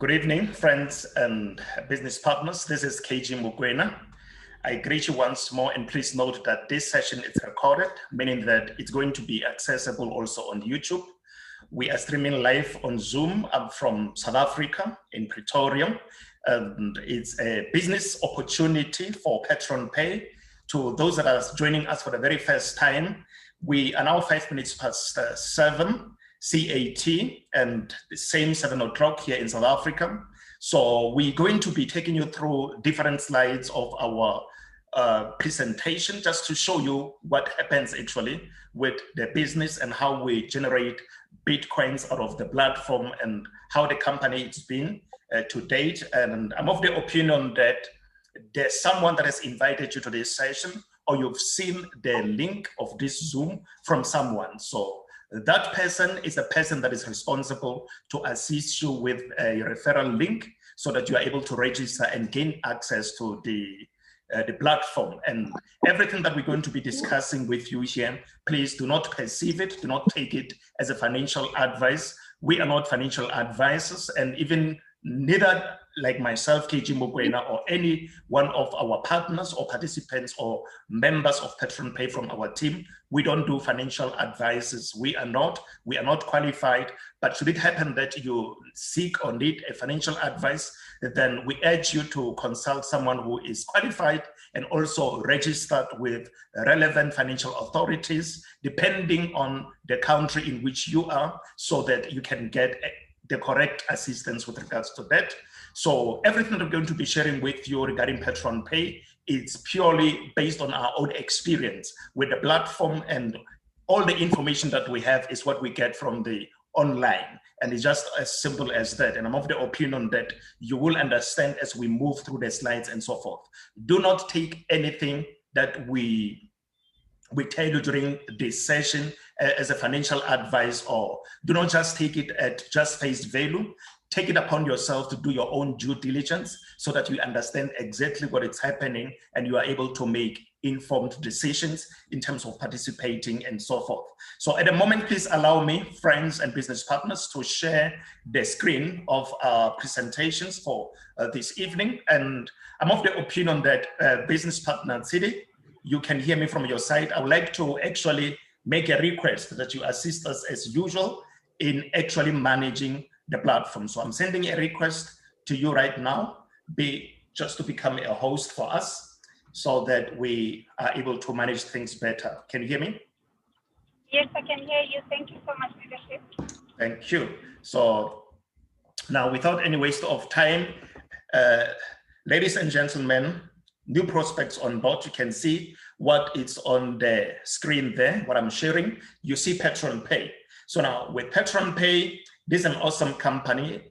Good evening, friends and business partners. This is KG Mukwena. I greet you once more, and please note that this session is recorded, meaning that it's going to be accessible also on YouTube. We are streaming live on Zoom. I'm from South Africa in Pretoria, and it's a business opportunity for Petronpay. To those that are joining us for the very first time, we are now 5 minutes past 7. CAT, and the same 7 o'clock here in South Africa. So we're going to be taking you through different slides of our presentation just to show you what happens actually with the business and how we generate Bitcoins out of the platform and how the company has been to date. And I'm of the opinion that there's someone that has invited you to this session, or you've seen the link of this Zoom from someone. So that person is the person that is responsible to assist you with a referral link so that you are able to register and gain access to the platform. And everything that we're going to be discussing with you here, please do not perceive it, do not take it as a financial advice. We are not financial advisors, and even neither like myself, KG Mukwena, or any one of our partners or participants or members of Petronpay from our team, we don't do financial advices. We are not qualified, but should it happen that you seek or need a financial advice, then we urge you to consult someone who is qualified and also registered with relevant financial authorities, depending on the country in which you are, so that you can get the correct assistance with regards to that. So everything that we're going to be sharing with you regarding Petronpay is purely based on our own experience with the platform, and all the information that we have is what we get from the online. And it's just as simple as that. And I'm of the opinion that you will understand as we move through the slides and so forth. Do not take anything that we tell you during this session as a financial advice, or do not just take it at just face value. Take it upon yourself to do your own due diligence so that you understand exactly what is happening and you are able to make informed decisions in terms of participating and so forth. So at the moment, please allow me, friends and business partners, to share the screen of our presentations for this evening. And I'm of the opinion that business partner Tsidi, you can hear me from your side. I would like to actually make a request that you assist us as usual in actually managing the platform. So I'm sending a request to you right now, just to become a host for us so that we are able to manage things better. Can you hear me? Yes, I can hear you. Thank you so much, leadership. Thank you. So now, without any waste of time, ladies and gentlemen, new prospects on board, you can see what is on the screen there, what I'm sharing. You see Petronpay. So now with Petronpay, this is an awesome company.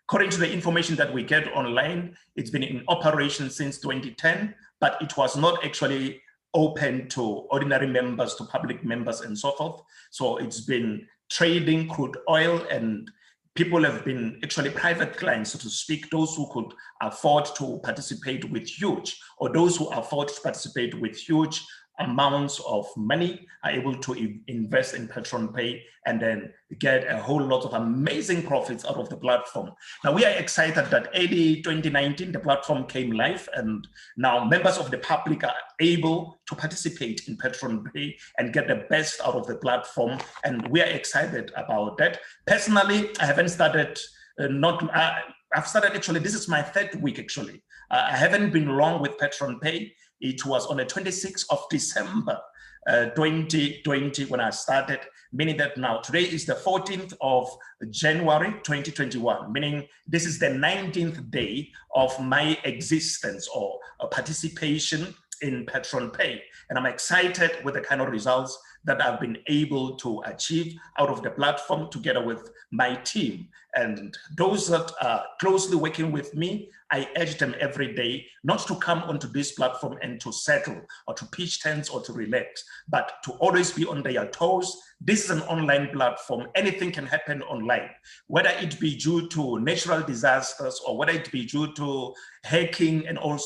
According to the information that we get online, it's been in operation since 2010, but it was not actually open to ordinary members, to public members and so forth. So it's been trading crude oil, and people have been actually private clients, so to speak, those who could afford to participate with huge, or those who afford to participate with huge amounts of money are able to invest in Petronpay and then get a whole lot of amazing profits out of the platform. Now, we are excited that early 2019, the platform came live, and now members of the public are able to participate in Petronpay and get the best out of the platform. And we are excited about that. Personally, I haven't started, I've started actually, this is my 3rd week actually. I haven't been long with Petronpay. It was on the 26th of December, 2020 when I started, meaning that now today is the 14th of January, 2021, meaning this is the 19th day of my existence or participation in Petronpay. And I'm excited with the kind of results that I've been able to achieve out of the platform together with my team. And those that are closely working with me, I urge them every day not to come onto this platform and to settle or to pitch tents or to relax, but to always be on their toes. This is an online platform. Anything can happen online, whether it be due to natural disasters or whether it be due to hacking and all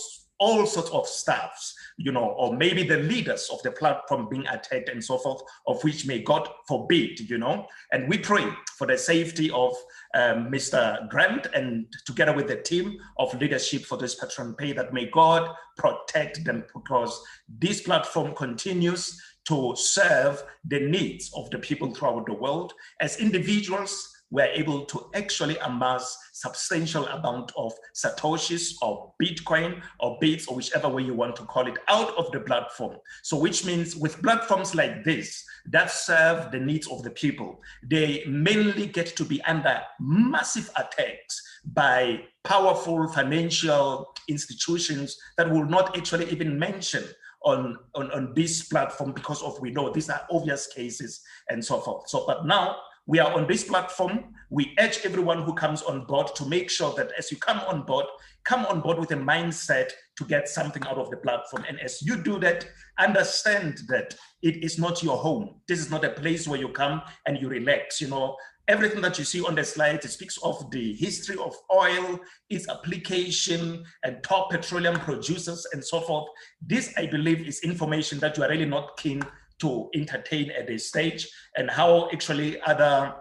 sorts of stuffs. or maybe the leaders of the platform being attacked and so forth, of which may God forbid, and we pray for the safety of Mr. Grant and together with the team of leadership for this Petronpay, that may God protect them, because this platform continues to serve the needs of the people throughout the world. As individuals, we're able to actually amass substantial amount of Satoshis or Bitcoin or bits or whichever way you want to call it out of the platform. So which means with platforms like this that serve the needs of the people, they mainly get to be under massive attacks by powerful financial institutions that will not actually even mention on this platform, because of, we know these are obvious cases and so forth. So, but now we are on this platform. We urge everyone who comes on board to make sure that as you come on board with a mindset to get something out of the platform. And as you do that, understand that it is not your home. This is not a place where you come and you relax. Everything that you see on the slide, it speaks of the history of oil, its application, and top petroleum producers and so forth. This, I believe, is information that you are really not keen to entertain at this stage, and how actually other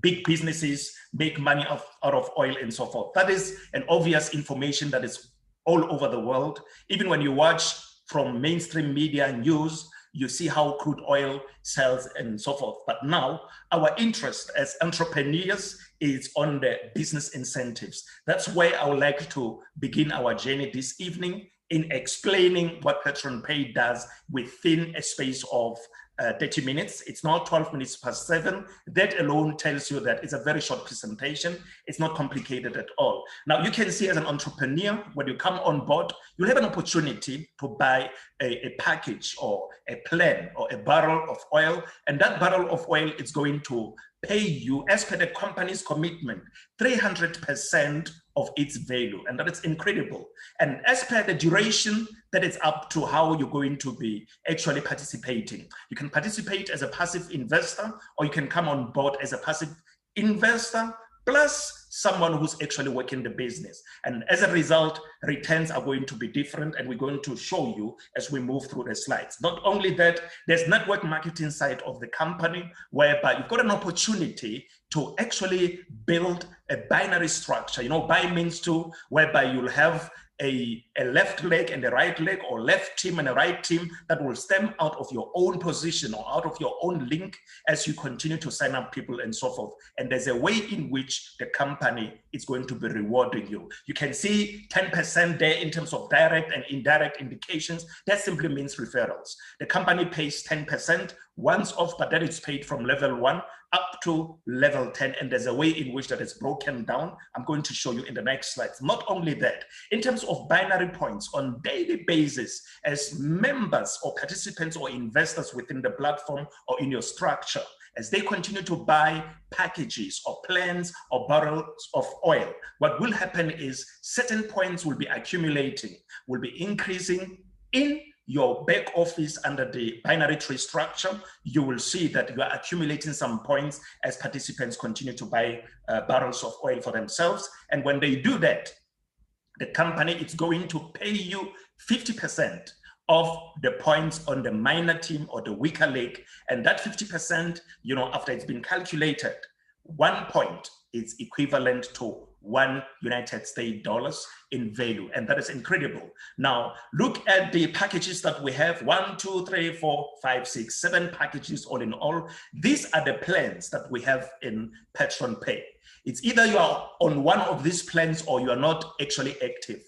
big businesses make money out of oil and so forth. That is an obvious information that is all over the world. Even when you watch from mainstream media news, you see how crude oil sells and so forth. But now our interest as entrepreneurs is on the business incentives. That's where I would like to begin our journey this evening, in explaining what Petronpay does within a space of 30 minutes. It's now 12 minutes past 7. That alone tells you that it's a very short presentation. It's not complicated at all. Now, you can see as an entrepreneur, when you come on board, you'll have an opportunity to buy a package or a plan or a barrel of oil. And that barrel of oil is going to pay you, as per the company's commitment, 300% of its value. And that is incredible. And as per the duration, that is up to how you're going to be actually participating. You can participate as a passive investor, or you can come on board as a passive investor plus someone who's actually working the business. And as a result, returns are going to be different, and we're going to show you as we move through the slides. Not only that, there's network marketing side of the company, whereby you've got an opportunity to actually build a binary structure. Bi means two, whereby you'll have a left leg and a right leg, or left team and a right team, that will stem out of your own position or out of your own link as you continue to sign up people and so forth. And there's a way in which the company is going to be rewarding you. You can see 10% there in terms of direct and indirect indications. That simply means referrals. The company pays 10% once off, but that is paid from level 1 up to level 10, and there's a way in which that is broken down. I'm going to show you in the next slides. Not only that, in terms of binary points on daily basis, as members or participants or investors within the platform or in your structure, as they continue to buy packages or plans or barrels of oil, what will happen is certain points will be accumulating, will be increasing in your back office under the binary tree structure. You will see that you are accumulating some points as participants continue to buy barrels of oil for themselves. And when they do that, the company is going to pay you 50% of the points on the minor team or the weaker leg. And that 50%, after it's been calculated, 1 point is equivalent to $1 United States in value. And that is incredible. Now, look at the packages that we have. 1, 2, 3, 4, 5, 6, 7 packages all in all. These are the plans that we have in Petronpay. It's either you are on one of these plans or you are not actually active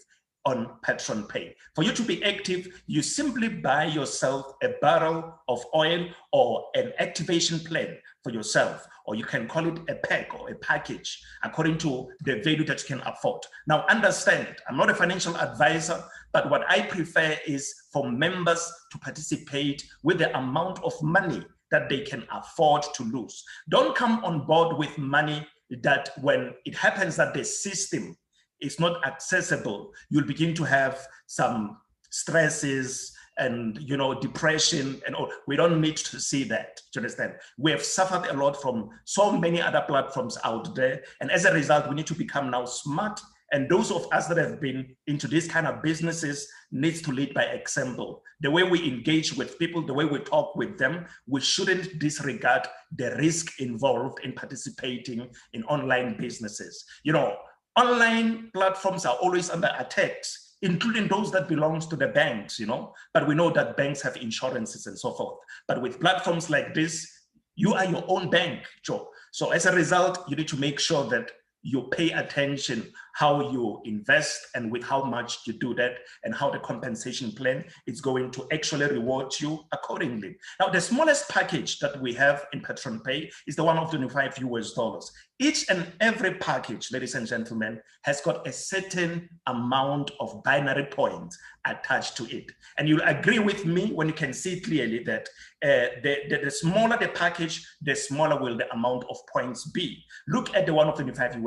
on Petronpay. For you to be active, you simply buy yourself a barrel of oil or an activation plan for yourself, or you can call it a pack or a package according to the value that you can afford. Now understand, I'm not a financial advisor, but what I prefer is for members to participate with the amount of money that they can afford to lose. Don't come on board with money that when it happens that the system is not accessible, you'll begin to have some stresses and depression and all. We don't need to see that. Do you understand? We have suffered a lot from so many other platforms out there, and as a result, we need to become now smart And those of us that have been into this kind of businesses needs to lead by example. The way we engage with people, the way we talk with them, we shouldn't disregard the risk involved in participating in online businesses. You know, online platforms are always under attacks, including those that belongs to the banks, you know, but we know that banks have insurances and so forth. But with platforms like this, you are your own bank, Joe. So as a result, you need to make sure that you pay attention how you invest and with how much you do that and how the compensation plan is going to actually reward you accordingly. Now, the smallest package that we have in Petronpay is the one of $25. Each and every package, ladies and gentlemen, has got a certain amount of binary points attached to it. And you'll agree with me when you can see clearly that the smaller the package, the smaller will the amount of points be. Look at the one of $25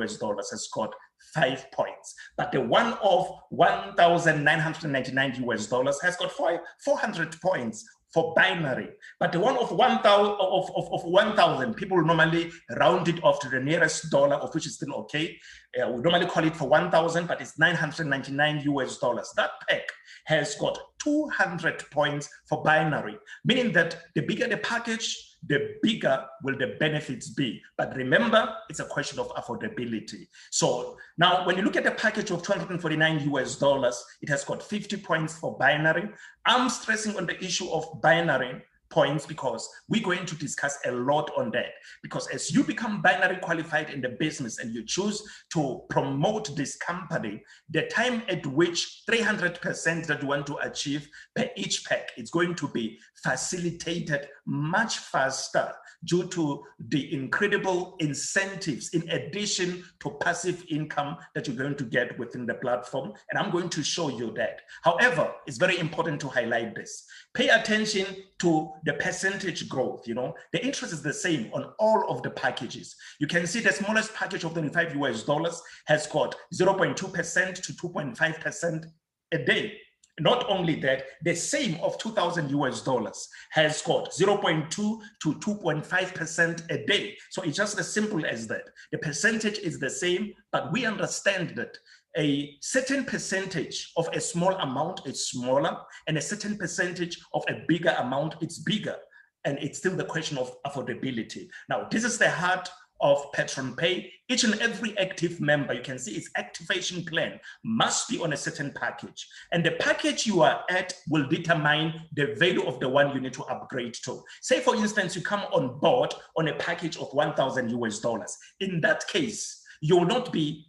has got 5 points, but the one of $1,999 has got 400 points for binary. But the one of 1,000, people normally round it off to the nearest dollar, of which is still okay. We normally call it for 1,000, but it's $999. That pack has got 200 points for binary, meaning that the bigger the package, the bigger will the benefits be. But remember, it's a question of affordability. So now when you look at the package of $249, it has got 50 points for binary. I'm stressing on the issue of binary points because we're going to discuss a lot on that. Because as you become binary qualified in the business and you choose to promote this company, the time at which 300% that you want to achieve per each pack, it's going to be facilitated much faster due to the incredible incentives in addition to passive income that you're going to get within the platform. And I'm going to show you that. However, it's very important to highlight this. Pay attention to the percentage growth. You know, the interest is the same on all of the packages. You can see the smallest package of $25 has got 0.2% to 2.5% a day. Not only that, the same of $2,000 has got 0.2 to 2.5% a day. So it's just as simple as that. The percentage is the same, but we understand that a certain percentage of a small amount is smaller and a certain percentage of a bigger amount is bigger. And it's still the question of affordability. Now, this is the heart of Petronpay. Each and every active member, you can see its activation plan must be on a certain package. And the package you are at will determine the value of the one you need to upgrade to. Say, for instance, you come on board on a package of $1,000. In that case, you will not be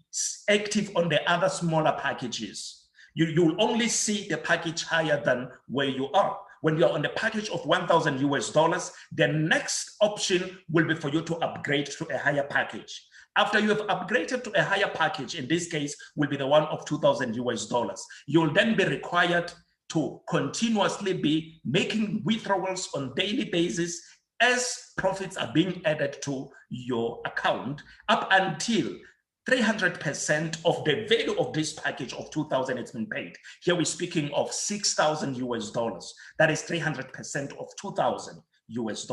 active on the other smaller packages. You will only see the package higher than where you are. When you're on the package of $1,000, the next option will be for you to upgrade to a higher package. After you have upgraded to a higher package, in this case, will be the one of $2,000. You'll then be required to continuously be making withdrawals on daily basis as profits are being added to your account up until 300% of the value of this package of 2,000 has been paid. Here we're speaking of $6,000. That is 300% of 2,000 US.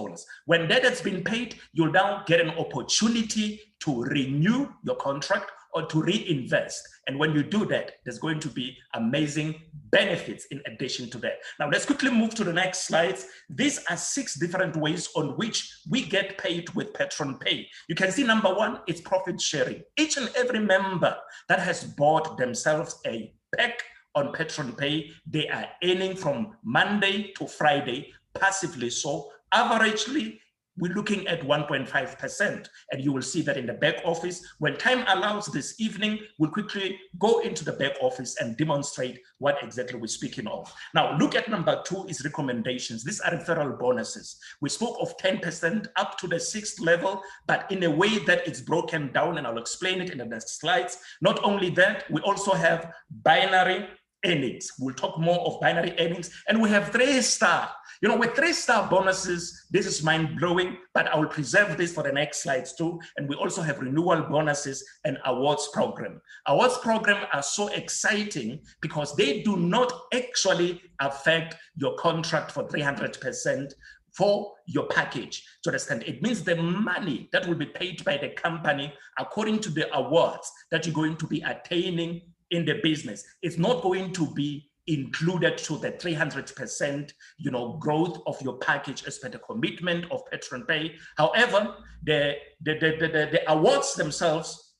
When that has been paid, you'll now get an opportunity to renew your contract or to reinvest. And when you do that, there's going to be amazing benefits in addition to that. Now, let's quickly move to the next slides. These are 6 different ways on which we get paid with Petronpay. You can see number 1, it's profit sharing. Each and every member that has bought themselves a pack on Petronpay, they are earning from Monday to Friday passively. So averagely, we're looking at 1.5%. And you will see that in the back office. When time allows this evening, we'll quickly go into the back office and demonstrate what exactly we're speaking of. Now, look at number 2 is recommendations. These are referral bonuses. We spoke of 10% up to the 6th level, but in a way that it's broken down, and I'll explain it in the next slides. Not only that, we also have binary earnings. We'll talk more of binary earnings, and we have 3-star. You know, with 3-star bonuses, this is mind-blowing, but I will preserve this for the next slides too. And we also have renewal bonuses and awards program. Awards program are so exciting because they do not actually affect your contract for 300% for your package. To understand, it means the money that will be paid by the company according to the awards that you're going to be attaining in the business. It's not going to be included to the 300%, growth of your package as per the commitment of Petronpay. However, the awards themselves,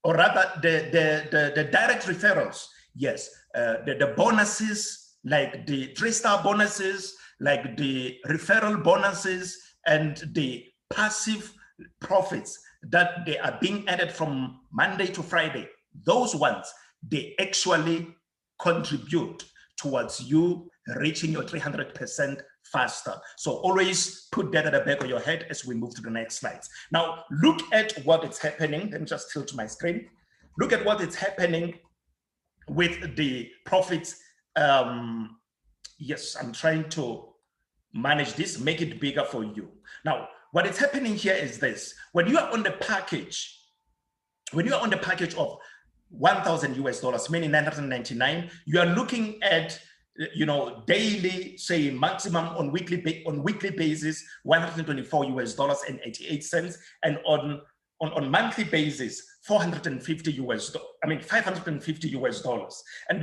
or rather the direct referrals, yes, the bonuses, like the 3-star bonuses, like the referral bonuses, and the passive profits that they are being added from Monday to Friday, those ones, they actually contribute towards you reaching your 300% faster. So always put that at the back of your head as we move to the next slides. Now, look at what is happening. Let me just tilt my screen. Look at what is happening with the profits. Yes, I'm trying to manage this, make it bigger for you. Now, what is happening here is this. When you are on the package, of 1,000 US dollars, meaning 999, you are looking at, daily, say maximum on weekly basis, 124 US dollars and 88 cents, and on monthly basis, 550 US dollars. And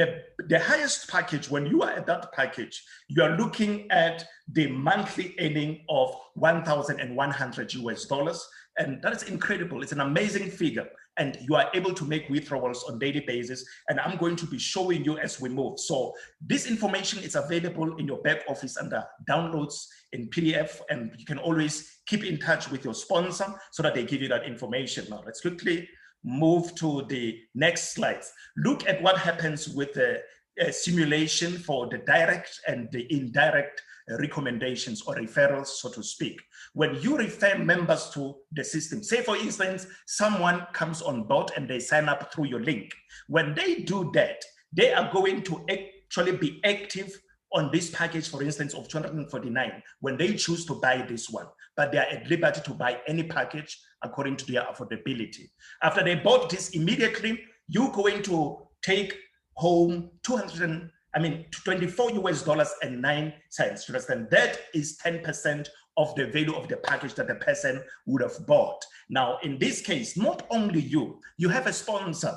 the highest package, when you are at that package, you are looking at the monthly earning of 1,100 US dollars. And that is incredible. It's an amazing figure. And you are able to make withdrawals on daily basis. And I'm going to be showing you as we move. So this information is available in your back office under downloads in PDF. And you can always keep in touch with your sponsor so that they give you that information. Now, let's quickly move to the next slides. Look at what happens with the simulation for the direct and the indirect recommendations or referrals, so to speak. When you refer members to the system, say for instance, someone comes on board and they sign up through your link. When they do that, they are going to actually be active on this package, for instance, of 249, when they choose to buy this one, but they are at liberty to buy any package according to their affordability. After they bought this, immediately, you're going to take home 24 US dollars and 9 cents. You understand? That is 10% of the value of the package that the person would have bought. Now, in this case, not only you have a sponsor.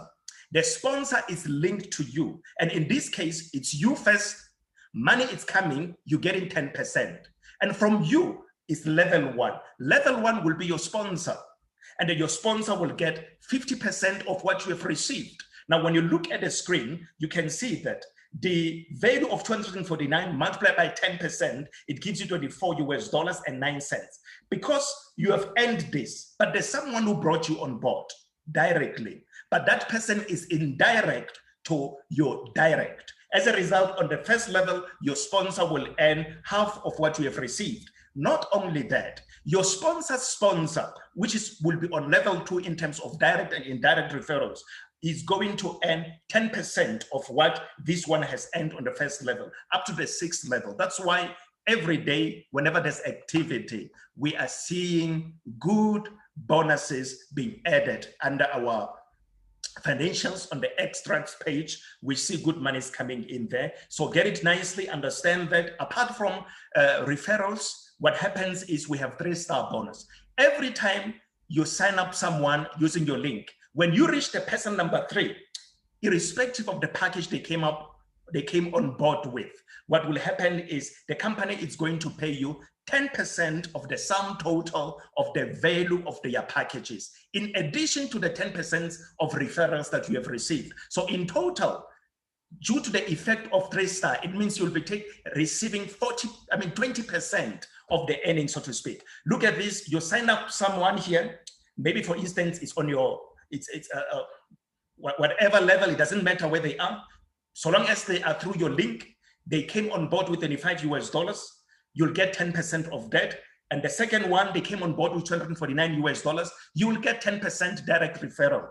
The sponsor is linked to you. And in this case, it's you first. Money is coming, you're getting 10%. And from you is level 1. Level 1 will be your sponsor. And then your sponsor will get 50% of what you have received. Now, when you look at the screen, you can see that the value of 249 multiplied by 10%, it gives you 24 US dollars and 9 cents. Because you have earned this, but there's someone who brought you on board directly. But that person is indirect to your direct. As a result, on the first level, your sponsor will earn half of what you have received. Not only that, your sponsor's sponsor, which will be on level 2 in terms of direct and indirect referrals, is going to earn 10% of what this one has earned on the first level, up to the 6th level. That's why every day, whenever there's activity, we are seeing good bonuses being added under our financials. On the extracts page, we see good monies coming in there. So get it nicely, understand that apart from referrals, what happens is we have 3-star bonus. Every time you sign up someone using your link, when you reach the person number 3, irrespective of the package they came on board with, what will happen is the company is going to pay you 10% of the sum total of the value of their packages, in addition to the 10% of referrals that you have received. So in total, due to the effect of 3-star, it means you'll be receiving 20% of the earnings, so to speak. Look at this. You sign up someone here, maybe for instance, it's on your, whatever level, it doesn't matter where they are. So long as they are through your link, they came on board with 25 US dollars, you'll get 10% of that. And the second one, they came on board with 249 US dollars, you will get 10% direct referral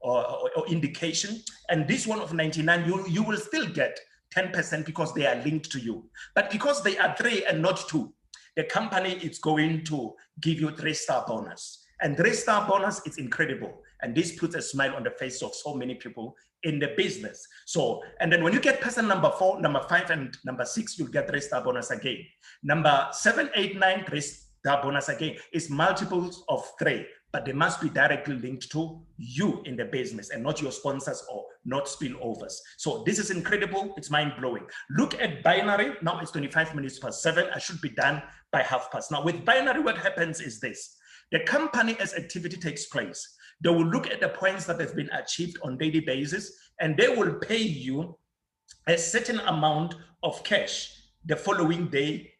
or indication. And this one of 99, you will still get 10% because they are linked to you. But because they are 3 and not 2, the company is going to give you 3-star bonus. And 3-star bonus is incredible. And this puts a smile on the face of so many people in the business. So, and then when you get person number 4, number 5, and number 6, you'll get 3-star bonus again. Number 7, 8, 9, 3-star bonus again. Is multiples of 3, but they must be directly linked to you in the business and not your sponsors or not spillovers. So this is incredible. It's mind-blowing. Look at binary. Now it's 25 minutes past 7. I should be done by 1/2 Now with binary, what happens is this. The company, as activity takes place, they will look at the points that have been achieved on daily basis, and they will pay you a certain amount of cash the following day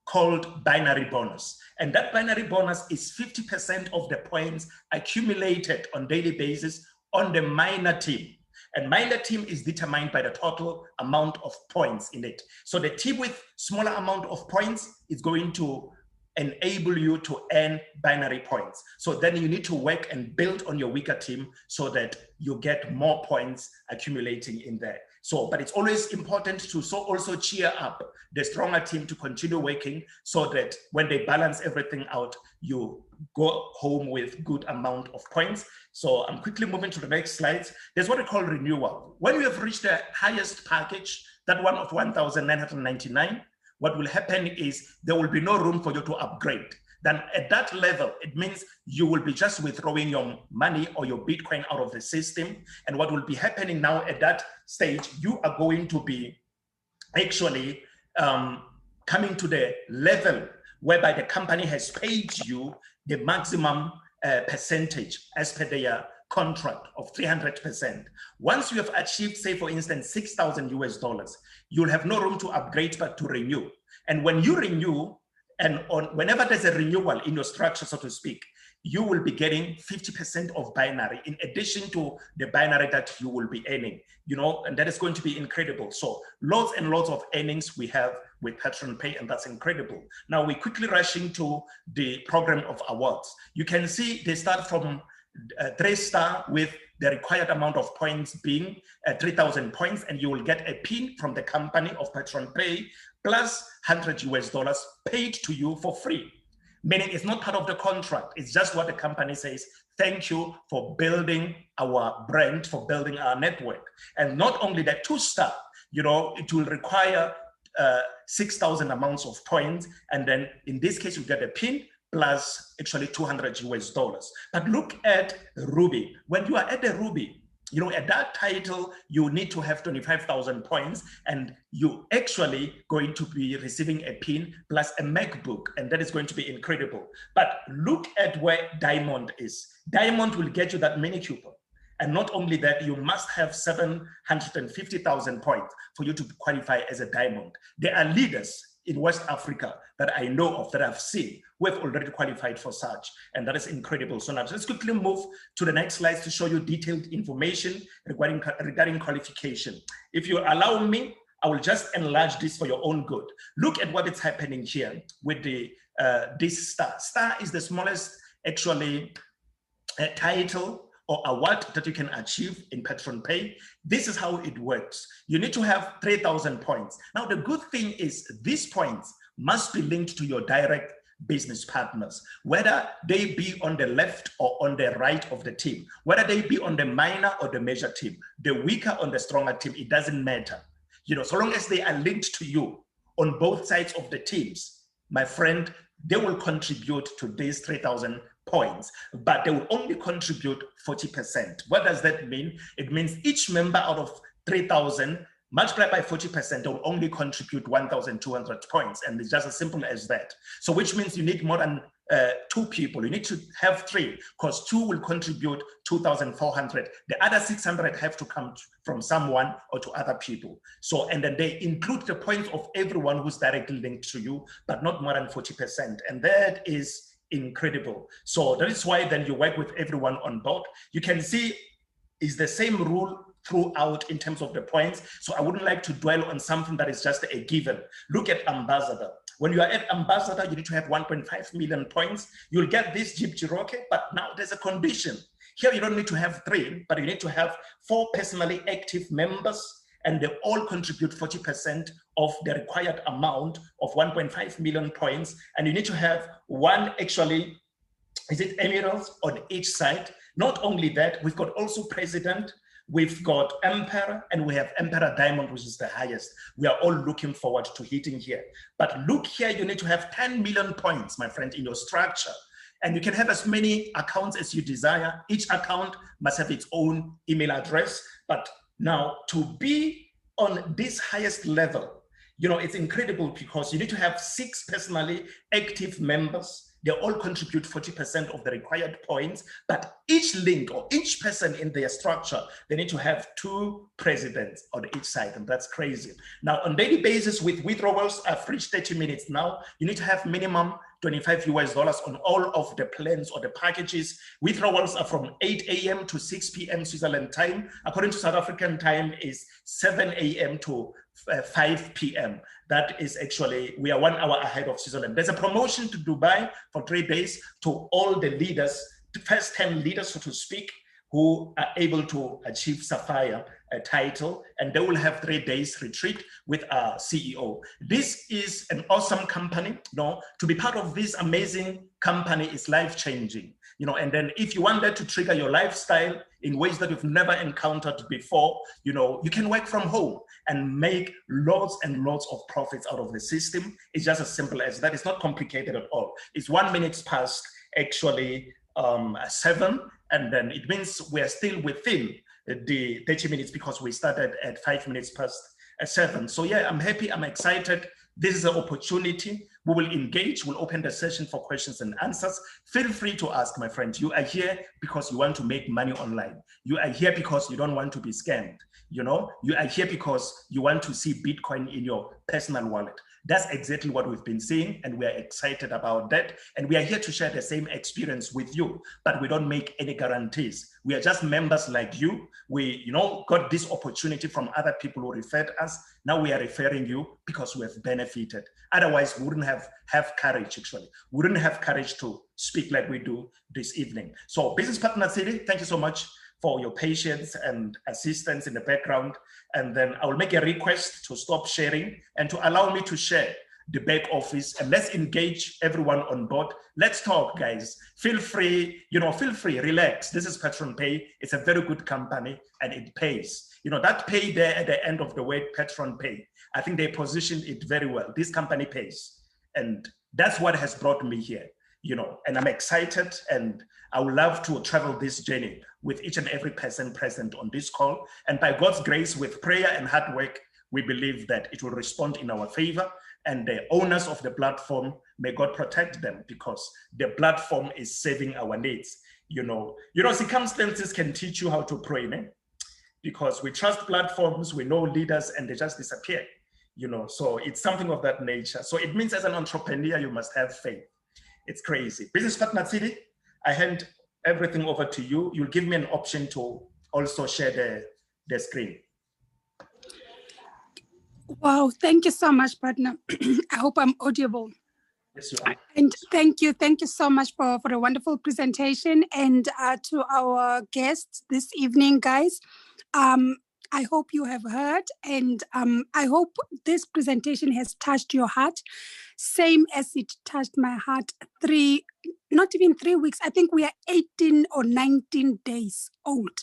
called binary bonus. And that binary bonus is 50% of the points accumulated on daily basis on the minor team. And minor team is determined by the total amount of points in it. So the team with smaller amount of points is going to enable you to earn binary points. So then you need to work and build on your weaker team so that you get more points accumulating in there. So, but it's always important to also cheer up the stronger team to continue working so that when they balance everything out, you go home with good amount of points. So I'm quickly moving to the next slides. There's what we call renewal. When we have reached the highest package, that one of 1,999, what will happen is there will be no room for you to upgrade. Then at that level, it means you will be just withdrawing your money or your Bitcoin out of the system. And what will be happening now at that stage, you are going to be actually coming to the level whereby the company has paid you the maximum percentage as per their contract of 300%. Once you have achieved, say for instance, $6,000, you'll have no room to upgrade but to renew. And when you renew, and whenever there's a renewal in your structure, so to speak, you will be getting 50% of binary in addition to the binary that you will be earning, you know, and that is going to be incredible. So lots and lots of earnings we have with Petronpay, and that's incredible. Now we're quickly rushing to the program of awards. You can see they start from 3-star with the required amount of points being 3,000 points, and you will get a pin from the company of Petronpay plus $100 paid to you for free. Meaning it's not part of the contract. It's just what the company says. Thank you for building our brand, for building our network. And not only that, 2-star, you know, it will require 6,000 amounts of points. And then in this case, you get a pin plus actually $200. But look at Ruby. When you are at the Ruby, you know, at that title, you need to have 25,000 points, and you actually going to be receiving a pin plus a MacBook, and that is going to be incredible. But look at where Diamond is. Diamond will get you that mini coupon. And not only that, you must have 750,000 points for you to qualify as a Diamond. There are leaders in West Africa that I know of, that I've seen, who have already qualified for such, and that is incredible. So now let's quickly move to the next slides to show you detailed information regarding qualification. If you allow me, I will just enlarge this for your own good. Look at what is happening here with the this star. Star is the smallest actually title or award that you can achieve in Petronpay. This is how it works. You need to have 3,000 points. Now, the good thing is these points must be linked to your direct business partners, whether they be on the left or on the right of the team, whether they be on the minor or the major team, the weaker or the stronger team, it doesn't matter. You know, so long as they are linked to you on both sides of the teams, my friend, they will contribute to these 3,000 points, but they will only contribute 40%. What does that mean? It means each member out of 3,000 multiplied by 40%, they will only contribute 1,200 points. And it's just as simple as that. So which means you need more than 2 people. You need to have 3, because 2 will contribute 2,400. The other 600 have to come from someone or to other people. So, and then they include the points of everyone who's directly linked to you, but not more than 40%. And that is incredible. So that is why then you work with everyone on board. You can see it's the same rule throughout in terms of the points. So I wouldn't like to dwell on something that is just a given. Look at ambassador. When you are at ambassador, you need to have 1.5 million points. You'll get this Jeep Cherokee, but now there's a condition. Here you don't need to have 3, but you need to have 4 personally active members, and they all contribute 40% of the required amount of 1.5 million points. And you need to have 1 actually, is it emeralds on each side? Not only that, we've got also president, We've got Emperor and we have Emperor Diamond, which is the highest. We are all looking forward to hitting here. But look here, you need to have 10 million points, my friend, in your structure. And you can have as many accounts as you desire. Each account must have its own email address. But now to be on this highest level, you know, it's incredible because you need to have 6 personally active members. They all contribute 40% of the required points, but each link or each person in their structure, they need to have 2 presidents on each side, and that's crazy. Now, on daily basis with withdrawals, I've reached 30 minutes now. You need to have minimum $25 on all of the plans or the packages. Withdrawals are from 8 a.m. to 6 p.m. Switzerland time. According to South African time is 7 a.m. to 5 p.m. That is actually, we are 1 hour ahead of Switzerland. There's a promotion to Dubai for 3 days to all the leaders, the first 10 leaders, so to speak, who are able to achieve Sapphire title, and they will have 3 days retreat with our CEO. This is an awesome company. To be part of this amazing company is life-changing. And then if you want that to trigger your lifestyle in ways that you've never encountered before, you can work from home and make lots and lots of profits out of the system. It's just as simple as that. It's not complicated at all. It's 1 minute past actually 7, and then it means we're still within the 30 minutes because we started at 5 minutes past 7. So yeah, I'm happy, I'm excited. This is an opportunity. We will engage, we'll open the session for questions and answers. Feel free to ask, my friend. You are here because you want to make money online. You are here because you don't want to be scammed. You are here because you want to see Bitcoin in your personal wallet. That's exactly what we've been seeing, and we are excited about that. And we are here to share the same experience with you, but we don't make any guarantees. We are just members like you. We, got this opportunity from other people who referred us. Now we are referring you because we have benefited. Otherwise, we wouldn't have courage, actually. We wouldn't have courage to speak like we do this evening. So Business Partner City, thank you so much for your patience and assistance in the background. And then I will make a request to stop sharing and to allow me to share the back office, and let's engage everyone on board. Let's talk, guys. Feel free, relax. This is Petronpay. It's a very good company and it pays. That pay there at the end of the word Petronpay, I think they positioned it very well. This company pays. And that's what has brought me here, and I'm excited, and I would love to travel this journey with each and every person present on this call. And by God's grace, with prayer and hard work, we believe that it will respond in our favor. And the owners of the platform, may God protect them, because the platform is saving our needs. Circumstances can teach you how to pray, because we trust platforms, we know leaders, and they just disappear. So it's something of that nature. So it means as an entrepreneur, you must have faith. It's crazy. Business Partner City, I hand everything over to you. You'll give me an option to also share the screen. Wow, thank you so much, partner. I hope I'm audible. Yes, you are. And thank you so much for a wonderful presentation. And to our guests this evening, guys, I hope you have heard, and I hope this presentation has touched your heart, same as it touched my heart not even 3 weeks. I think we are 18 or 19 days old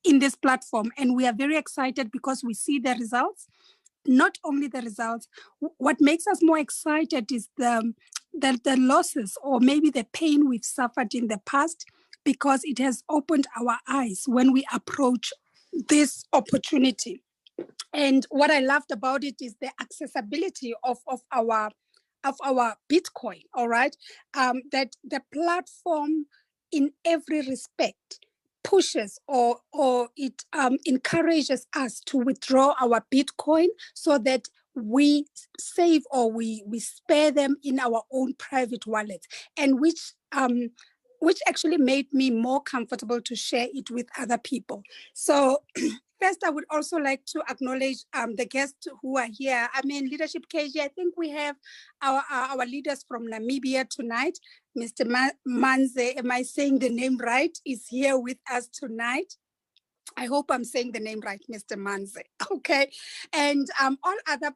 in this platform, and we are very excited because we see the results. Not only the results, what makes us more excited is the losses, or maybe the pain we've suffered in the past, because it has opened our eyes when we approach this opportunity. And what I loved about it is the accessibility of our Bitcoin, all right? That the platform in every respect pushes or it encourages us to withdraw our Bitcoin so that we save or we spare them in our own private wallets, and which actually made me more comfortable to share it with other people. So first, I would also like to acknowledge the guests who are here. Leadership KG, I think we have our leaders from Namibia tonight. Mr. Manze, am I saying the name right, is here with us tonight. I hope I'm saying the name right, Mr. Manze. Okay. And all other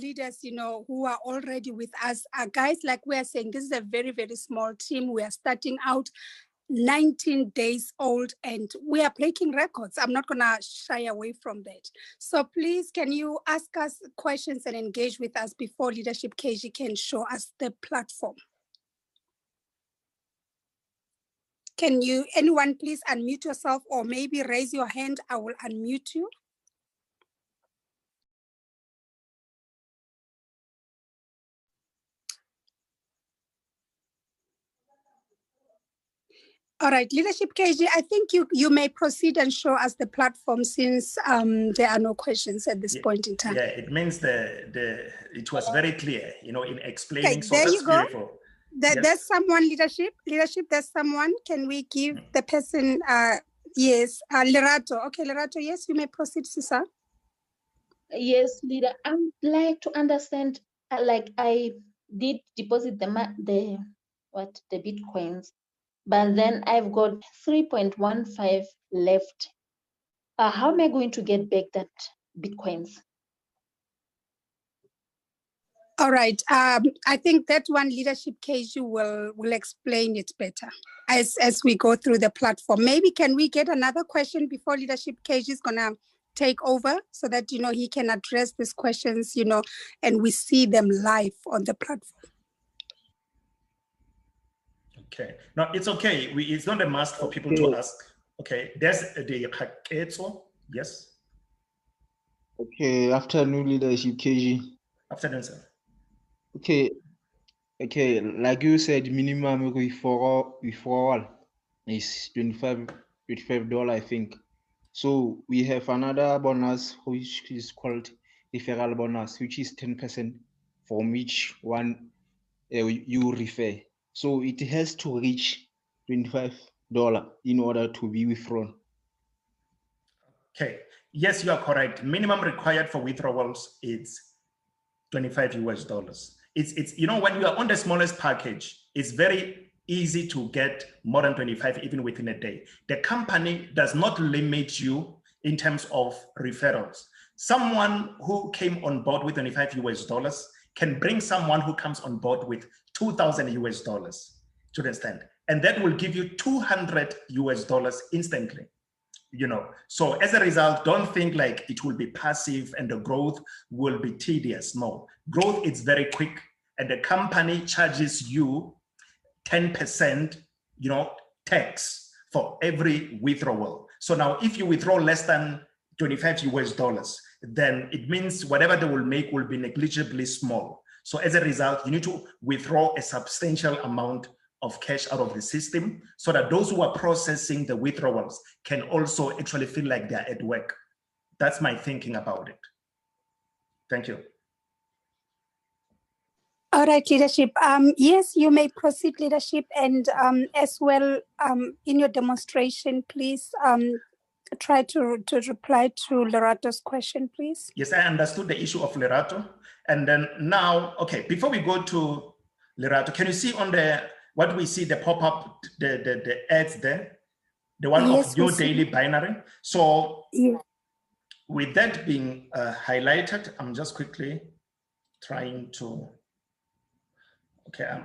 leaders, who are already with us. Guys, like we are saying, this is a very, very small team. We are starting out. 19 days old, and we are breaking records. I'm not going to shy away from that. So please, can you ask us questions and engage with us before Leadership KG can show us the platform? Can you, anyone please unmute yourself, or maybe raise your hand? I will unmute you. All right, Leadership KG, I think you may proceed and show us the platform, since there are no questions at this point in time. Yeah, it means it was very clear, you know, in explaining. Okay, so there that's you go. beautiful. There's someone, leadership, there's someone. Can we give the person, yes, Lerato. Okay, Lerato, yes, you may proceed, Sisa. Yes, leader, I would like to understand, like I did deposit the Bitcoins, but then I've got 3.15 left. How am I going to get back that Bitcoins? All right. I think that one, Leadership KG will explain it better as we go through the platform. Maybe can we get another question before Leadership KG is gonna take over, so that, you know, he can address these questions, you know, and we see them live on the platform. Okay. No, it's okay. It's not a must for people to ask. Okay. There's the Haketo. Yes. Okay. Afternoon, Leadership KG. Afternoon, sir. Okay. Like you said, minimum withdrawal is $25, I think. So we have another bonus which is called referral bonus, which is 10% from each one you refer. So it has to reach $25 in order to be withdrawn. Okay. Yes, you are correct. Minimum required for withdrawals is $25. It's you know, when you are on the smallest package, it's very easy to get more than 25 even within a day. The company does not limit you in terms of referrals. Someone who came on board with $25 can bring someone who comes on board with $2,000 to understand, and that will give you $200 instantly. You know, so as a result, don't think like it will be passive and the growth will be tedious. No, growth is very quick, and the company charges you 10%, you know, tax for every withdrawal. So now if you withdraw less than $25, then it means whatever they will make will be negligibly small. So as a result, you need to withdraw a substantial amount of cash out of the system, so that those who are processing the withdrawals can also actually feel like they're at work. That's my thinking about it. Thank you. All right, Leadership. Yes, you may proceed, Leadership. And as well, in your demonstration, please try to reply to Lerato's question, please. Yes, I understood the issue of Lerato. And then now, okay, before we go to Lerato, can you see on what we see, the pop-up, the ads there, the one of your daily binary? So with that being highlighted, I'm just quickly trying to, okay,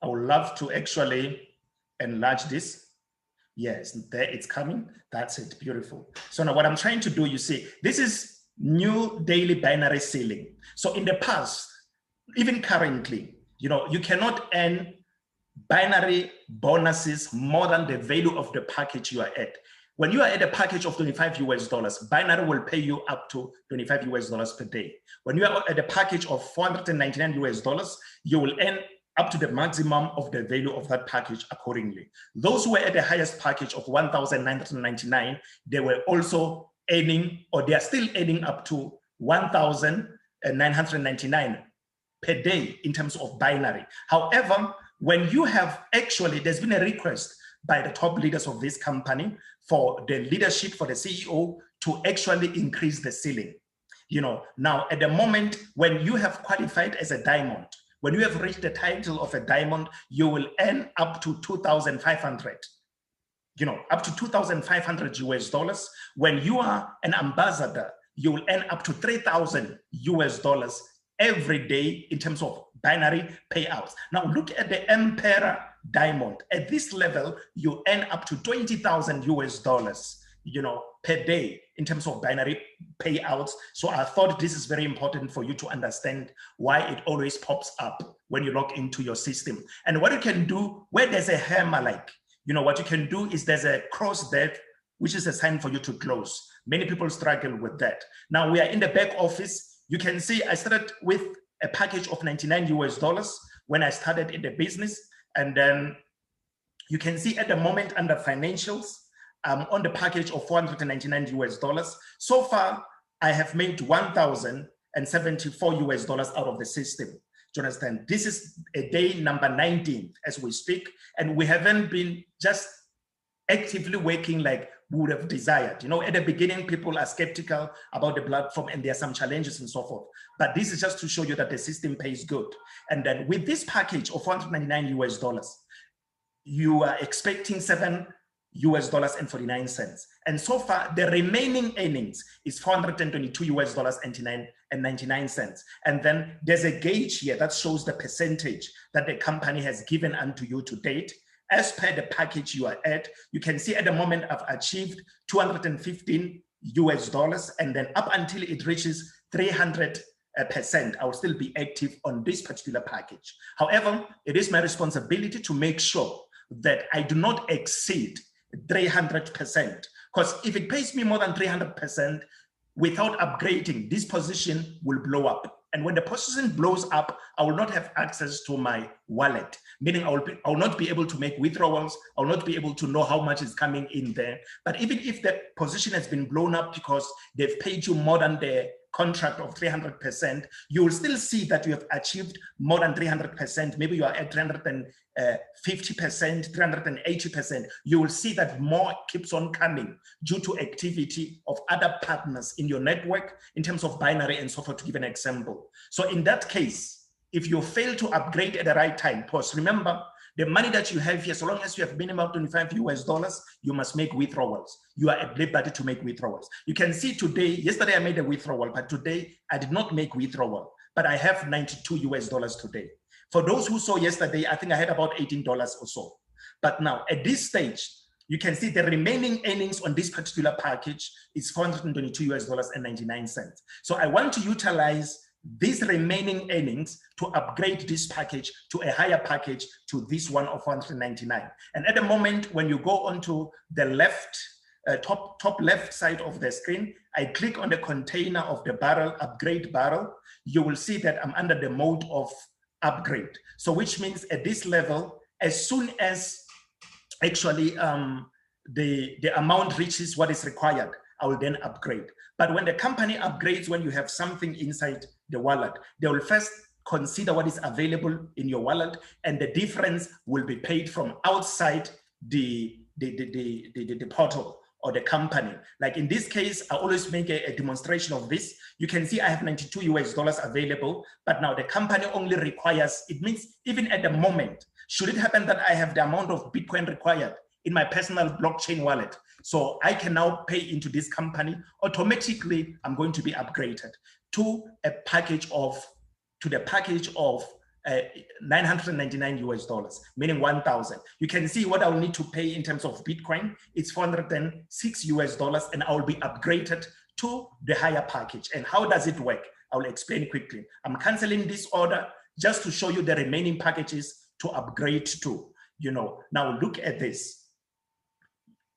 I would love to actually enlarge this. Yes, there it's coming. That's it, beautiful. So now what I'm trying to do, you see, this is new daily binary ceiling. So in the past, even currently, you know, you cannot earn binary bonuses more than the value of the package you are at. When you are at a package of $25, binary will pay you up to $25 per day. When you are at a package of $499, you will earn up to the maximum of the value of that package accordingly. Those who were at the highest package of $1,999, they were also earning, or they are still earning up to $1,999 per day in terms of binary. However, when you have actually, there's been a request by the top leaders of this company for the leadership, for the CEO, to actually increase the ceiling. You know, now at the moment, when you have qualified as a diamond, when you have reached the title of a diamond, you will earn up to 2,500. You know, up to $2,500. When you are an ambassador, you will earn up to $3,000 every day in terms of binary payouts. Now look at the Emperor diamond. At this level, you earn up to $20,000 US, you know, per day in terms of binary payouts. So I thought this is very important for you to understand why it always pops up when you log into your system. And what you can do, where there's a hammer, like, you know, what you can do is there's a cross there, which is a sign for you to close. Many people struggle with that. Now we are in the back office. You can see I started with a package of $99 US when I started in the business. And then you can see at the moment under financials, I'm on the package of $499 US. So far, I have made $1,074 US out of the system. Do you understand? This is a day number 19 as we speak, and we haven't been just actively working like we would have desired. You know, at the beginning, people are skeptical about the platform and there are some challenges and so forth. But this is just to show you that the system pays good. And then with this package of $499 US, you are expecting $7 US.49. And so far, the remaining earnings is $422 US.99. And then there's a gauge here that shows the percentage that the company has given unto you to date. As per the package you are at, you can see at the moment I've achieved $215 US, and then up until it reaches 300%, I will still be active on this particular package. However, it is my responsibility to make sure that I do not exceed 300%, because if it pays me more than 300% without upgrading, this position will blow up. And when the position blows up, I will not have access to my wallet, meaning I will not be able to make withdrawals. I will not be able to know how much is coming in there. But even if the position has been blown up because they've paid you more than the contract of 300%, you will still see that you have achieved more than 300%. Maybe you are at 350%, 380%. You will see that more keeps on coming due to activity of other partners in your network in terms of binary and so forth, to give an example. So in that case, if you fail to upgrade at the right time, because remember, the money that you have here, so long as you have minimum $25 US, you must make withdrawals. You are at liberty to make withdrawals. You can see today, yesterday I made a withdrawal, but today I did not make withdrawal, but I have $92 US today. For those who saw yesterday, I think I had about $18 or so. But now at this stage, you can see the remaining earnings on this particular package is $422 US.99. So I want to utilize these remaining earnings to upgrade this package to a higher package, to this one of $199. And at the moment, when you go onto the left, top left side of the screen, I click on the container of the barrel, upgrade barrel, you will see that I'm under the mode of upgrade. So which means at this level, as soon as actually the amount reaches what is required, I will then upgrade. But when the company upgrades, when you have something inside the wallet, they will first consider what is available in your wallet, and the difference will be paid from outside the portal or the company. Like in this case, I always make a demonstration of this. You can see I have $92 US available, but now the company only requires, it means even at the moment, should it happen that I have the amount of Bitcoin required in my personal blockchain wallet, so I can now pay into this company, automatically I'm going to be upgraded to a package of, to the package of $999 US, meaning 1,000. You can see what I'll need to pay in terms of Bitcoin. It's $406 US, and I will be upgraded to the higher package. And how does it work? I will explain quickly. I'm canceling this order just to show you the remaining packages to upgrade to. You know, now look at this.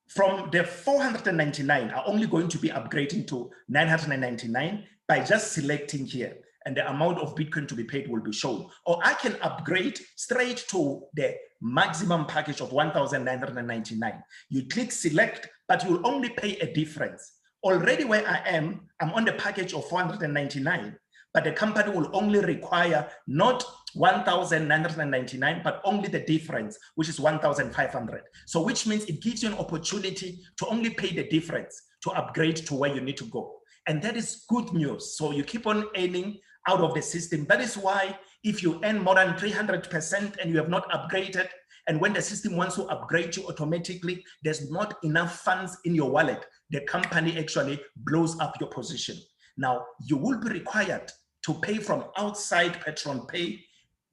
From the 499, I'm only going to be upgrading to 999 by just selecting here, and the amount of Bitcoin to be paid will be shown. Or I can upgrade straight to the maximum package of 1,999. You click select, but you'll only pay a difference. Already where I am, I'm on the package of 499, but the company will only require not 1,999, but only the difference, which is 1,500. So which means it gives you an opportunity to only pay the difference to upgrade to where you need to go. And that is good news. So you keep on earning out of the system. That is why if you earn more than 300% and you have not upgraded, and when the system wants to upgrade you automatically, there's not enough funds in your wallet, the company actually blows up your position. Now, you will be required to pay from outside Petronpay,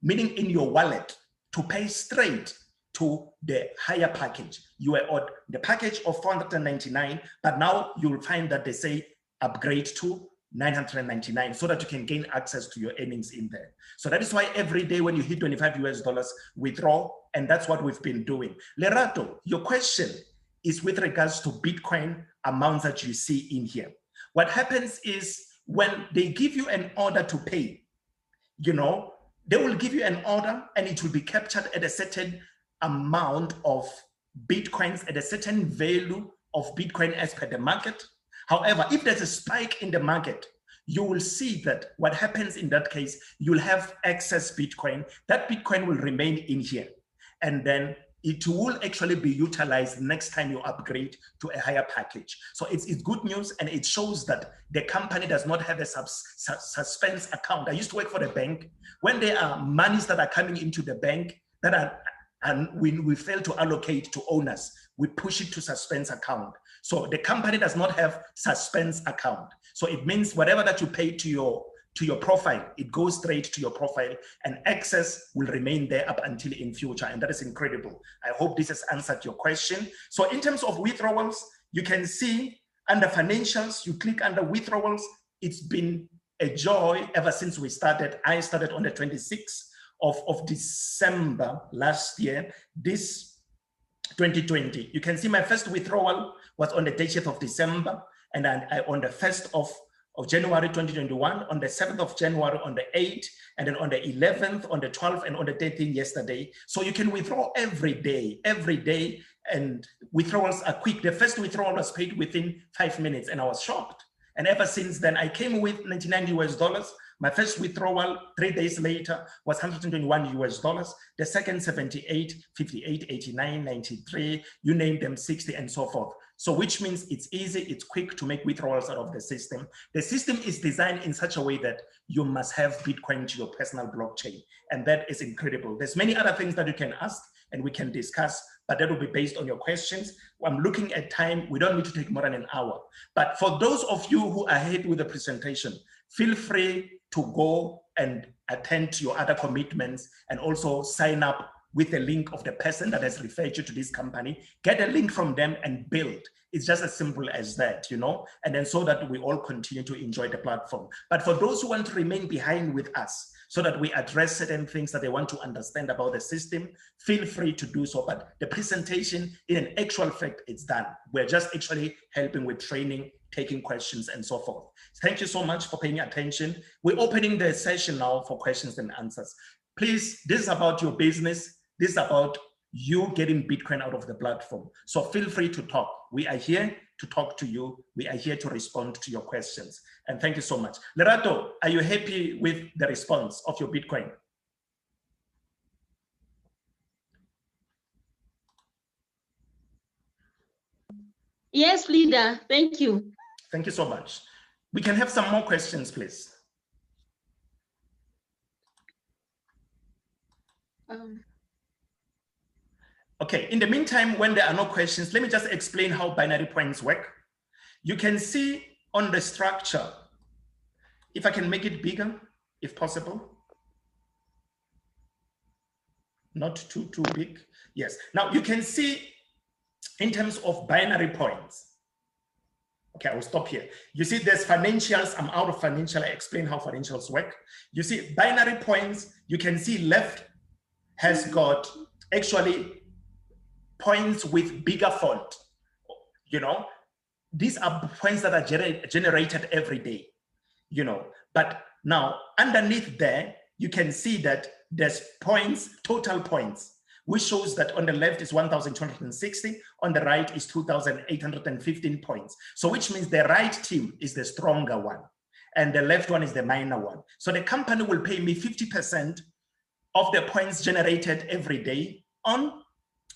meaning in your wallet, to pay straight to the higher package. You were on the package of 499, but now you will find that they say upgrade to 999 so that you can gain access to your earnings in there. So that is why every day when you hit $25, withdraw, and that's what we've been doing. Lerato, your question is with regards to Bitcoin amounts that you see in here. What happens is when they give you an order to pay, you know, they will give you an order and it will be captured at a certain amount of Bitcoins, at a certain value of Bitcoin as per the market. However, if there's a spike in the market, you will see that what happens in that case, you'll have excess Bitcoin. That Bitcoin will remain in here. And then it will actually be utilized next time you upgrade to a higher package. So it's good news, and it shows that the company does not have a suspense account. I used to work for the bank. When there are monies that are coming into the bank that are, and when we fail to allocate to owners, we push it to suspense account. So the company does not have suspense account. So it means whatever that you pay to your profile, it goes straight to your profile, and access will remain there up until in future. And that is incredible. I hope this has answered your question. So in terms of withdrawals, you can see under financials, you click under withdrawals. It's been a joy ever since we started. I started on the 26th of December last year, this 2020. You can see my first withdrawal was on the 30th of December, and then on the 1st of January 2021, on the 7th of January, on the 8th, and then on the 11th, on the 12th, and on the 13th yesterday. So you can withdraw every day, and withdrawals are quick. The first withdrawal was paid within 5 minutes, and I was shocked. And ever since then, I came with $99. My first withdrawal 3 days later was $121. The second 78, 58, 89, 93, you name them, 60, and so forth. So which means it's easy, it's quick to make withdrawals out of the system. The system is designed in such a way that you must have Bitcoin to your personal blockchain. And that is incredible. There's many other things that you can ask and we can discuss, but that will be based on your questions. I'm looking at time. We don't need to take more than an hour. But for those of you who are ahead with the presentation, feel free to go and attend to your other commitments and also sign up with the link of the person that has referred you to this company. Get a link from them and build. It's just as simple as that, you know, and then so that we all continue to enjoy the platform. But for those who want to remain behind with us so that we address certain things that they want to understand about the system, feel free to do so. But the presentation, in an actual fact, it's done. We're just actually helping with training, taking questions, and so forth. Thank you so much for paying attention. We're opening the session now for questions and answers. Please, this is about your business. This is about you getting Bitcoin out of the platform. So feel free to talk. We are here to talk to you. We are here to respond to your questions. And thank you so much. Lerato, are you happy with the response of your Bitcoin? Yes, leader. Thank you. Thank you so much. We can have some more questions, please. Okay, in the meantime, when there are no questions, let me just explain how binary points work. You can see on the structure, if I can make it bigger, if possible. Not too big. Yes. Now you can see in terms of binary points. Okay, I will stop here. You see there's financials. I'm out of financial. I explain how financials work. You see binary points. You can see left has got actually points with bigger font. You know, these are points that are generated every day, you know, but now underneath there, you can see that there's points, total points, which shows that on the left is 1,260, on the right is 2,815 points. So which means the right team is the stronger one and the left one is the minor one. So the company will pay me 50% of the points generated every day on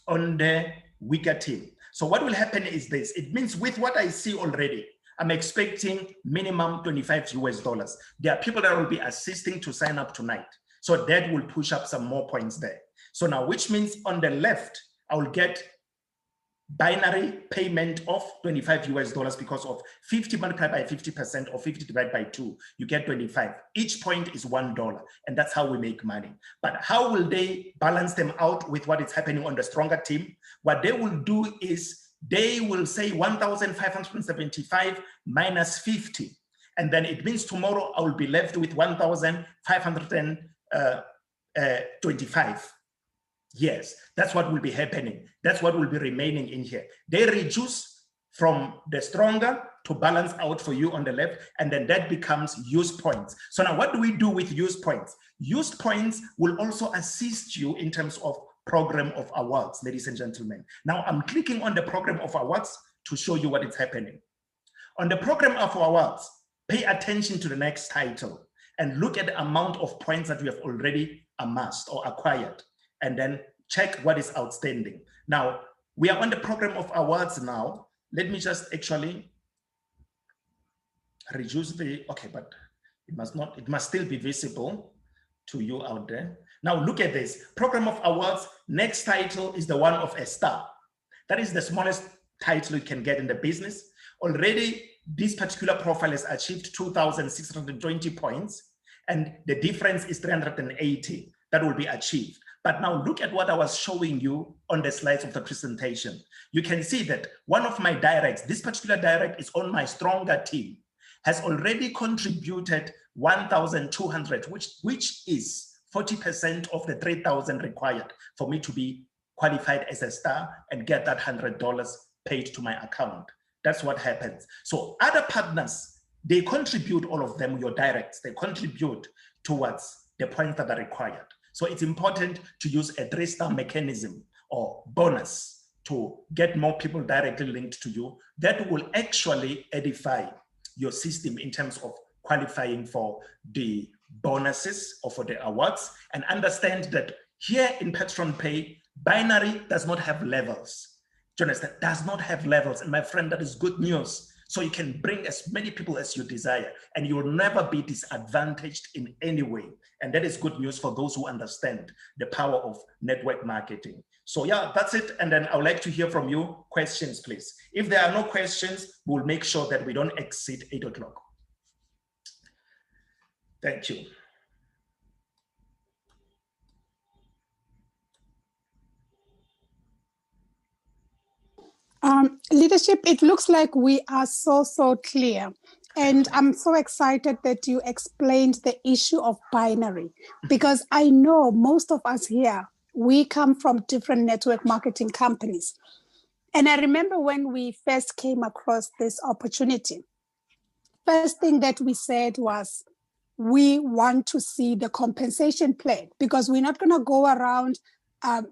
the weaker team. So what will happen is this. It means with what I see already, I'm expecting minimum $25. There are people that will be assisting to sign up tonight. So that will push up some more points there. So now, which means on the left, I will get binary payment of 25 US dollars because of 50 multiplied by 50% or 50 divided by 2, you get 25. Each point is $1, and that's how we make money. But how will they balance them out with what is happening on the stronger team? What they will do is they will say 1,575 minus 50. And then it means tomorrow I will be left with 1,525. Yes, that's what will be happening. That's what will be remaining in here. They reduce from the stronger to balance out for you on the left, and then that becomes use points. So now what do we do with use points? Use points will also assist you in terms of program of awards, ladies and gentlemen. Now I'm clicking on the program of awards to show you what is happening. On the program of awards, pay attention to the next title and look at the amount of points that we have already amassed or acquired, and then check what is outstanding. Now, we are on the program of awards now. Let me just actually reduce the, okay, but it must still be visible to you out there. Now look at this, program of awards, next title is the one of a star. That is the smallest title you can get in the business. Already, this particular profile has achieved 2,620 points, and the difference is 380 that will be achieved. But now look at what I was showing you on the slides of the presentation. You can see that one of my directs, this particular direct is on my stronger team, has already contributed 1,200, which is 40% of the 3,000 required for me to be qualified as a star and get that $100 paid to my account. That's what happens. So other partners, they contribute, all of them, your directs, they contribute towards the points that are required. So it's important to use a 3-star mechanism or bonus to get more people directly linked to you. That will actually edify your system in terms of qualifying for the bonuses or for the awards. And understand that here in Petronpay, binary does not have levels. Do you understand? Does not have levels. And my friend, that is good news. So you can bring as many people as you desire, and you will never be disadvantaged in any way. And that is good news for those who understand the power of network marketing. So yeah, that's it. And then I would like to hear from you. Questions, please. If there are no questions, we'll make sure that we don't exceed 8 o'clock. Thank you. Leadership, it looks like we are so clear. And I'm so excited that you explained the issue of binary, because I know most of us here, we come from different network marketing companies. And I remember when we first came across this opportunity, first thing that we said was, we want to see the compensation plan, because we're not going to go around,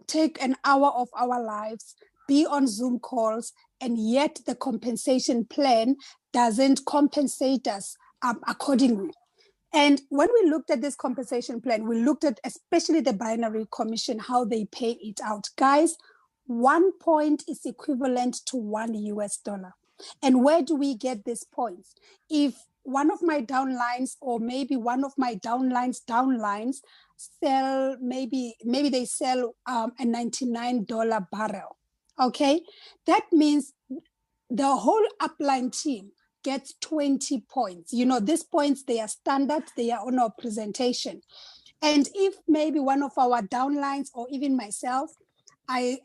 take an hour of our lives, be on Zoom calls, and yet the compensation plan doesn't compensate us accordingly. And when we looked at this compensation plan, we looked at especially the binary commission, how they pay it out. Guys, 1 point is equivalent to $1. And where do we get these points? If one of my downlines, or maybe one of my downlines sell, maybe they sell a $99 barrel. Okay, that means the whole upline team gets 20 points. You know, these points, they are standard, they are on our presentation. And if maybe one of our downlines, or even myself, I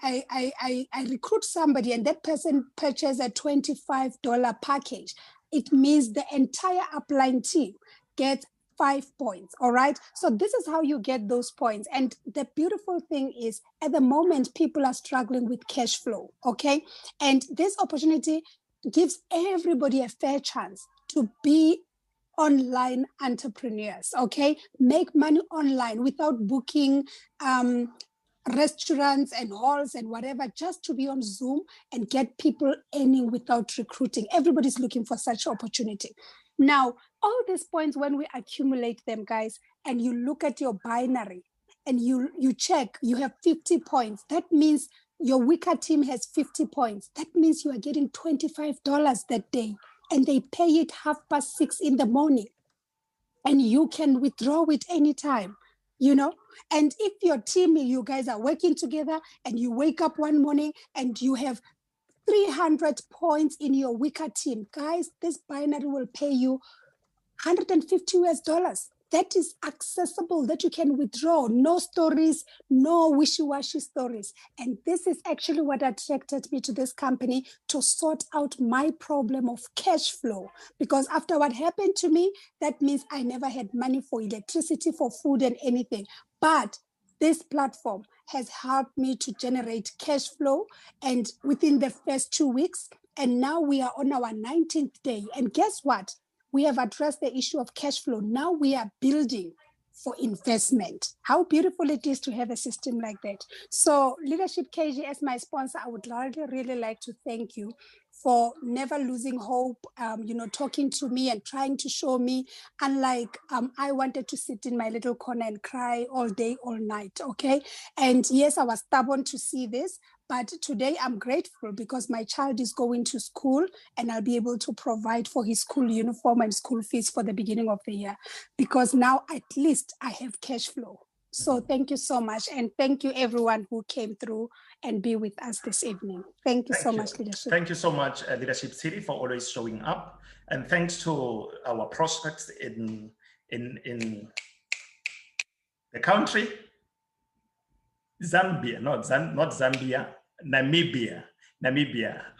recruit somebody and that person purchases a $25 package, it means the entire upline team gets 5 points, all right? So this is how you get those points. And the beautiful thing is, at the moment, people are struggling with cash flow, okay? And this opportunity gives everybody a fair chance to be online entrepreneurs, okay? Make money online without booking restaurants and halls and whatever, just to be on Zoom and get people earning without recruiting. Everybody's looking for such opportunity. Now, all these points, when we accumulate them, guys, and you look at your binary and you check, you have 50 points. That means your weaker team has 50 points. That means you are getting $25 that day, and they pay it 6:30 in the morning. And you can withdraw it anytime, you know? And if your team, you guys are working together and you wake up one morning and you have 300 points in your weaker team. Guys, this binary will pay you $150. That is accessible, that you can withdraw. No stories, no wishy-washy stories. And this is actually what attracted me to this company, to sort out my problem of cash flow. Because after what happened to me, that means I never had money for electricity, for food and anything. But this platform has helped me to generate cash flow, and within the first 2 weeks, and now we are on our 19th day. And guess what? We have addressed the issue of cash flow. Now we are building for investment. How beautiful it is to have a system like that. So Leadership KG, as my sponsor, I would really like to thank you for never losing hope, talking to me and trying to show me, unlike I wanted to sit in my little corner and cry all day, all night, okay? And yes, I was stubborn to see this, but today I'm grateful because my child is going to school and I'll be able to provide for his school uniform and school fees for the beginning of the year, because now at least I have cash flow. So thank you so much. And thank you everyone who came through and be with us this evening. Thank you so much, Leadership. Thank you so much, Leadership City, for always showing up. And thanks to our prospects in the country, Zambia, not Zambia, Namibia.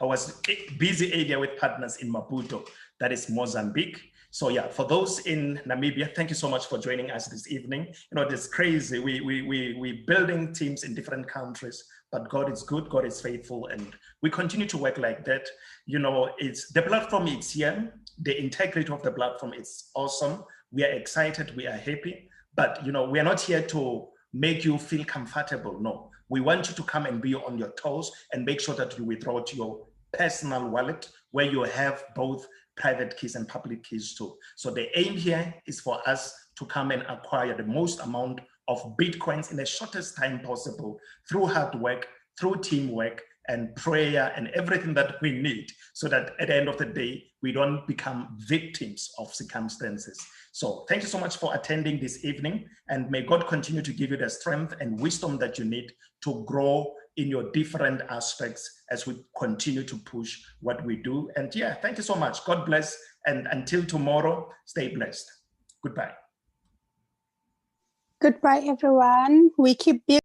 I was busy earlier with partners in Maputo, that is Mozambique. So yeah, for those in Namibia, thank you so much for joining us this evening. You know, it's crazy. We building teams in different countries, but God is good, God is faithful, and we continue to work like that. You know, it's the platform is here. The integrity of the platform is awesome. We are excited, we are happy, but you know, we are not here to make you feel comfortable. No, we want you to come and be on your toes and make sure that you withdraw to your personal wallet where you have both private keys and public keys too. So the aim here is for us to come and acquire the most amount of Bitcoins in the shortest time possible through hard work, through teamwork and prayer and everything that we need, so that at the end of the day, we don't become victims of circumstances. So thank you so much for attending this evening, and may God continue to give you the strength and wisdom that you need to grow in your different aspects as we continue to push what we do. And yeah, thank you so much. God bless. And until tomorrow, stay blessed. Goodbye. Goodbye, everyone. We keep building.